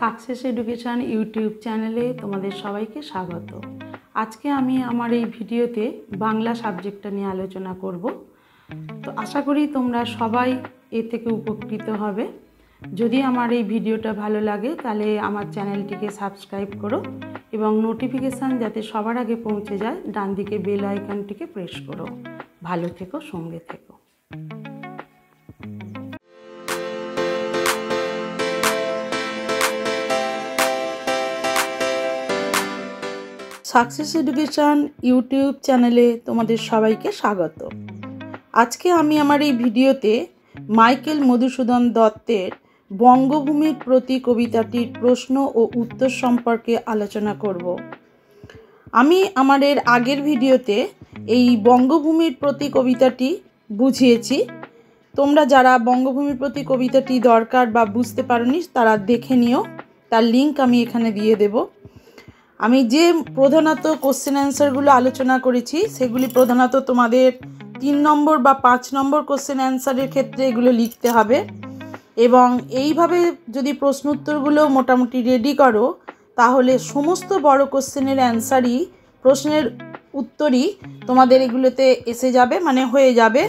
Success education YouTube চ্যানেলে তোমাদের সবাইকে স্বাগত। আজকে আমি আমার এই ভিডিওতে বাংলা সাবজেক্টটা নিয়ে আলোচনা করব। তো আশা করি তোমরা সবাই এ থেকে উপকৃত হবে। যদি আমার এই ভিডিওটা ভালো লাগে তাহলে আমার চ্যানেলটিকে সাবস্ক্রাইব করো এবং নোটিফিকেশান যাতে সবার আগে পৌঁছে যায় ডান দিকে বেল আইকনটিকে প্রেস করো। ভালো থেকো, সঙ্গে থেকো। সাকসেস এডুকেশন ইউটিউব চ্যানেলে তোমাদের সবাইকে স্বাগত। আজকে আমি আমার এই ভিডিওতে মাইকেল মধুসূদন দত্তের বঙ্গভূমির প্রতি কবিতাটির প্রশ্ন ও উত্তর সম্পর্কে আলোচনা করব। আমি আমার আগের ভিডিওতে এই বঙ্গভূমির প্রতি কবিতাটি বুঝিয়েছি। তোমরা যারা বঙ্গভূমির প্রতি কবিতাটি দরকার বা বুঝতে পারোনি তারা দেখে নিও, তার লিঙ্ক আমি এখানে দিয়ে দেব। আমি যে প্রধানত কোশ্চেন অ্যান্সারগুলো আলোচনা করেছি সেগুলি প্রধানত তোমাদের 3 নম্বর বা 5 নম্বর কোশ্চেন অ্যান্সারের ক্ষেত্রে এগুলো লিখতে হবে এবং এইভাবে যদি প্রশ্ন উত্তরগুলো মোটামুটি রেডি করো তাহলে সমস্ত বড় কোশ্চেনের অ্যান্সারই প্রশ্নের উত্তরই তোমাদের এগুলোতে এসে যাবে, মানে হয়ে যাবে।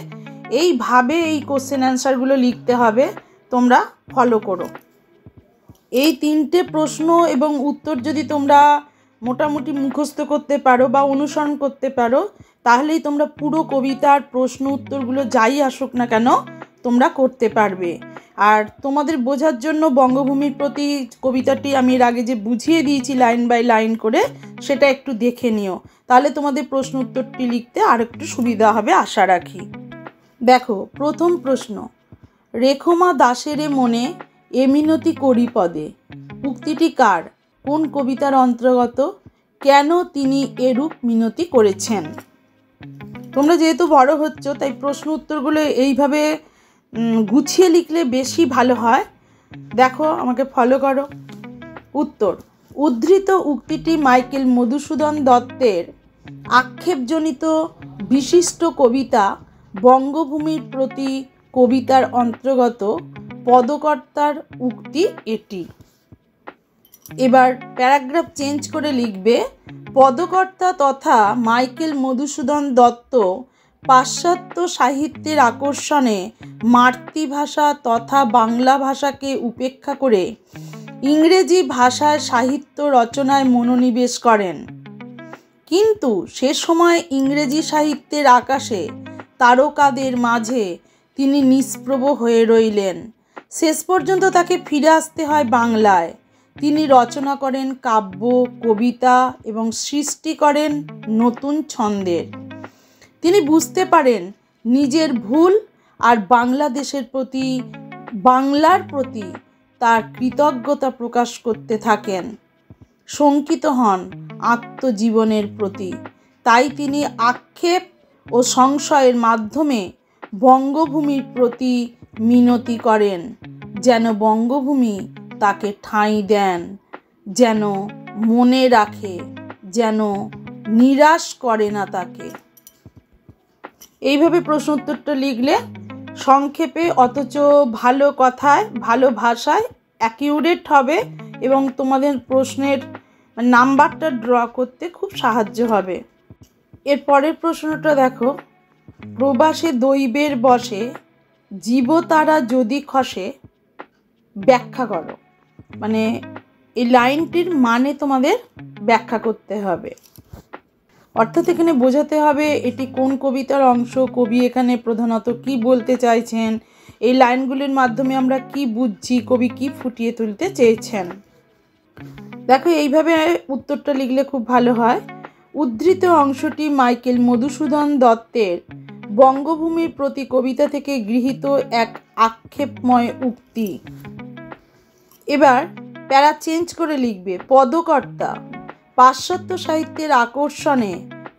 এইভাবে এই কোশ্চেন অ্যান্সারগুলো লিখতে হবে, তোমরা ফলো করো। এই 3টে প্রশ্ন এবং উত্তর যদি তোমরা মোটামুটি মুখস্থ করতে পারো বা অনুসরণ করতে পারো তাহলেই তোমরা পুরো কবিতার প্রশ্ন উত্তরগুলো যাই আসুক না কেন তোমরা করতে পারবে। আর তোমাদের বোঝার জন্য বঙ্গভূমির প্রতি কবিতাটি আমি এর আগে যে বুঝিয়ে দিয়েছি লাইন বাই লাইন করে, সেটা একটু দেখে নিও, তাহলে তোমাদের প্রশ্ন উত্তরটি লিখতে আর একটু সুবিধা হবে আশা রাখি। দেখো, প্রথম প্রশ্ন, রেখমা দাসেরে মনে এ মিনতি করি পদে, উক্তিটি কার, কোন কবিতার অন্তর্গত, কেন তিনি এরূপ মিনতি করেছেন? তোমরা যেহেতু বড় হচ্ছ তাই প্রশ্ন উত্তরগুলো এইভাবে গুছিয়ে লিখলে বেশি ভালো হয়। দেখো, আমাকে ফলো করো। উত্তর, উদ্ধৃত উক্তিটি মাইকেল মধুসূদন দত্তের আক্ষেপজনিত বিশিষ্ট কবিতা বঙ্গভূমির প্রতি কবিতার অন্তর্গত পদকর্তার উক্তি এটি। এবার প্যারাগ্রাফ চেঞ্জ করে লিখবে, পদকর্তা তথা মাইকেল মধুসূদন দত্ত পাশ্চাত্য সাহিত্যের আকর্ষণে মাতৃভাষা তথা বাংলা ভাষাকে উপেক্ষা করে ইংরেজি ভাষায় সাহিত্য রচনায় মনোনিবেশ করেন। কিন্তু সে সময় ইংরেজি সাহিত্যের আকাশে তারকাদের মাঝে তিনি নিষ্প্রভ হয়ে রইলেন। শেষ পর্যন্ত তাকে ফিরে আসতে হয় বাংলায়। তিনি রচনা করেন কাব্য, কবিতা এবং সৃষ্টি করেন নতুন ছন্দের। তিনি বুঝতে পারেন নিজের ভুল আর বাংলার প্রতি তার কৃতজ্ঞতা প্রকাশ করতে থাকেন। শঙ্কিত হন আত্মজীবনের প্রতি। তাই তিনি আক্ষেপ ও সংশয়ের মাধ্যমে বঙ্গভূমির প্রতি মিনতি করেন, যেন বঙ্গভূমি তাকে ঠাঁই দেন, যেন মনে রাখে, যেন নিরাশ করে না তাকে। এইভাবে প্রশ্ন উত্তরটা লিখলে সংক্ষেপে অথচ ভালো কথায় ভালো ভাষায় অ্যাকিউরেট হবে এবং তোমাদের প্রশ্নের নাম্বারটা ড্র করতে খুব সাহায্য হবে। এর পরের প্রশ্নটা দেখো, প্রবাসে দৈবের বসে জীব তারা যদি খসে, ব্যাখ্যা করো। মানে এই লাইনটির মানে তোমাদের ব্যাখ্যা করতে হবে, অর্থাৎ এখানে বোঝাতে হবে এটি কোন কবিতার অংশ, কবি এখানে প্রধানত কি বলতে চাইছেন, এই লাইনগুলির মাধ্যমে আমরা কি বুঝছি, কবি কি ফুটিয়ে তুলতে চেয়েছেন। দেখো, এইভাবে উত্তরটা লিখলে খুব ভালো হয়। উদ্ধৃত অংশটি মাইকেল মধুসূদন দত্তের বঙ্গভূমির প্রতি কবিতা থেকে গৃহীত এক আক্ষেপময় উক্তি। এবার প্যারা চেঞ্জ করে লিখবে, পদকর্তা পাশ্চাত্য সাহিত্যের আকর্ষণে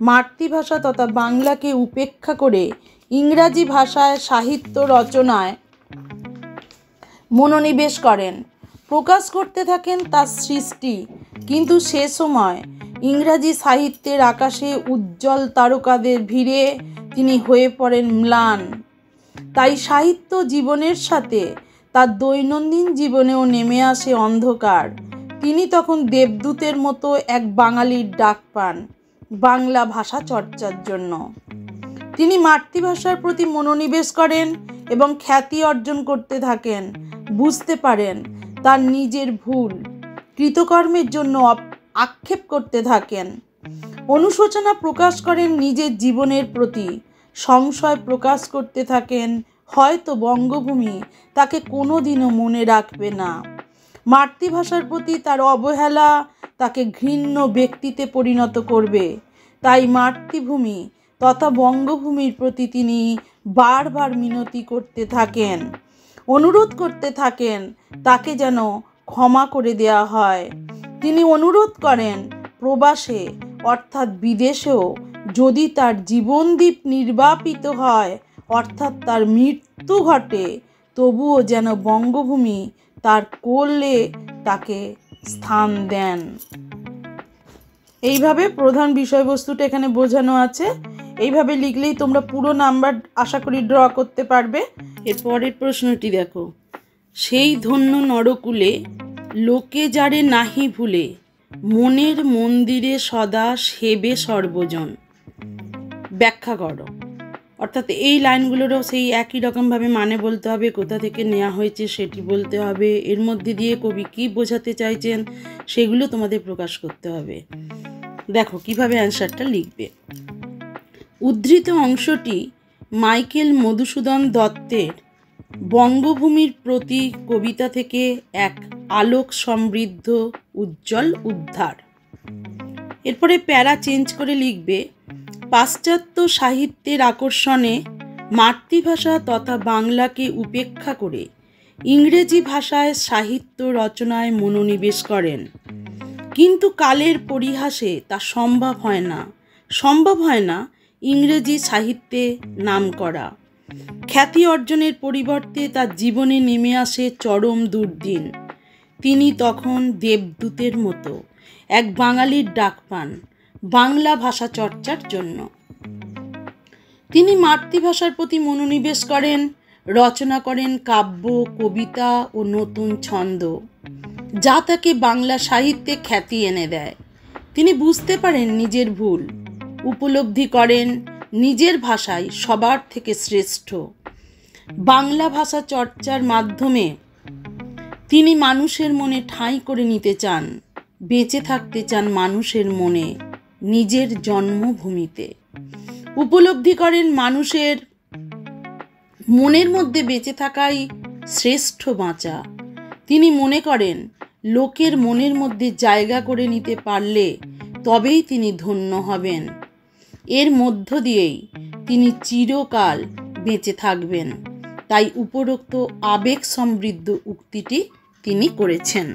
মাতৃভাষা তথা বাংলাকে উপেক্ষা করে ইংরাজি ভাষায় সাহিত্য রচনায় মনোনিবেশ করেন, প্রকাশ করতে থাকেন তার সৃষ্টি। কিন্তু সে সময় ইংরাজি সাহিত্যের আকাশে উজ্জ্বল তারকাদের ভিড়ে তিনি হয়ে পড়েন ম্লান। তাই সাহিত্য জীবনের সাথে তার দৈনন্দিন জীবনেও নেমে আসে অন্ধকার, তিনি তখন দেবদূতের মতো এক বাঙালির ডাক পান বাংলা ভাষা চর্চার জন্য। তিনি মাতৃভাষার প্রতি মনোনিবেশ করেন এবং খ্যাতি অর্জন করতে থাকেন। বুঝতে পারেন তার নিজের ভুল, কৃতকর্মের জন্য আক্ষেপ করতে থাকেন, অনুশোচনা প্রকাশ করেন নিজের জীবনের প্রতি, সংশয় প্রকাশ করতে থাকেন হয়তো বঙ্গভূমি তাকে কোনোদিনও মনে রাখবে না। মাতৃভাষার প্রতি তার অবহেলা তাকে ঘৃণ্য ব্যক্তিতে পরিণত করবে। তাই মাতৃভূমি তথা বঙ্গভূমির প্রতি তিনি বারবার মিনতি করতে থাকেন, অনুরোধ করতে থাকেন তাকে যেন ক্ষমা করে দেওয়া হয়। তিনি অনুরোধ করেন প্রবাসে অর্থাৎ বিদেশেও যদি তার জীবনদীপ নির্বাপিত হয় অর্থাৎ তার মৃত্যু ঘটে, তবুও যেন বঙ্গভূমি তার কোলে তাকে স্থান দেন। এইভাবে প্রধান বিষয়বস্তুটা এখানে বোঝানো আছে। এইভাবে লিখলেই তোমরা পুরো নাম্বার আশা করি ড্র করতে পারবে। এর পরের প্রশ্নটি দেখো, সেই ধন্য নরকুলে লোকে যারে নাহি ভুলে, মনের মন্দিরে সদা সেবে সর্বজন। ব্যাখ্যা করো। অর্থাৎ এই লাইনগুলোরও সেই একই রকমভাবে মানে বলতে হবে, কোথা থেকে নেওয়া হয়েছে সেটি বলতে হবে, এর মধ্যে দিয়ে কবি কী বোঝাতে চাইছেন সেগুলো তোমাদের প্রকাশ করতে হবে। দেখো কিভাবে অ্যান্সারটা লিখবে। উদ্ধৃত অংশটি মাইকেল মধুসূদন দত্তের বঙ্গভূমির প্রতি কবিতা থেকে এক আলোক সমৃদ্ধ উজ্জ্বল উদ্ধার। এরপরে প্যারা চেঞ্জ করে লিখবে, পাশ্চাত্য সাহিত্যের আকর্ষণে মাতৃভাষা তথা বাংলাকে উপেক্ষা করে ইংরেজি ভাষায় সাহিত্য রচনায় মনোনিবেশ করেন, কিন্তু কালের পরিহাসে তা সম্ভব হয় না ইংরেজি সাহিত্যে নাম করা। খ্যাতি অর্জনের পরিবর্তে তার জীবনে নেমে আসে চরম দুর্দিন। তিনি তখন দেবদূতের মতো এক বাঙালির ডাক পান বাংলা ভাষা চর্চার জন্য। তিনি মাতৃভাষার প্রতি মনোনিবেশ করেন, রচনা করেন কাব্য, কবিতা ও নতুন ছন্দ, যা তাকে বাংলা সাহিত্যে খ্যাতি এনে দেয়। তিনি বুঝতে পারেন নিজের ভুল, উপলব্ধি করেন নিজের ভাষাই সবার থেকে শ্রেষ্ঠ। বাংলা ভাষা চর্চার মাধ্যমে তিনি মানুষের মনে ঠাঁই করে নিতে চান, বেঁচে থাকতে চান মানুষের মনে, নিজের জন্মভূমিতে। উপলব্ধি করেন মানুষের মনের মধ্যে বেঁচে থাকাই শ্রেষ্ঠ বাঁচা। তিনি মনে করেন লোকের মনের মধ্যে জায়গা করে নিতে পারলে তবেই তিনি ধন্য হবেন। এর মধ্য দিয়েই তিনি চিরকাল বেঁচে থাকবেন। তাই উপরোক্ত আবেগ সমৃদ্ধ উক্তিটি তিনি করেছেন।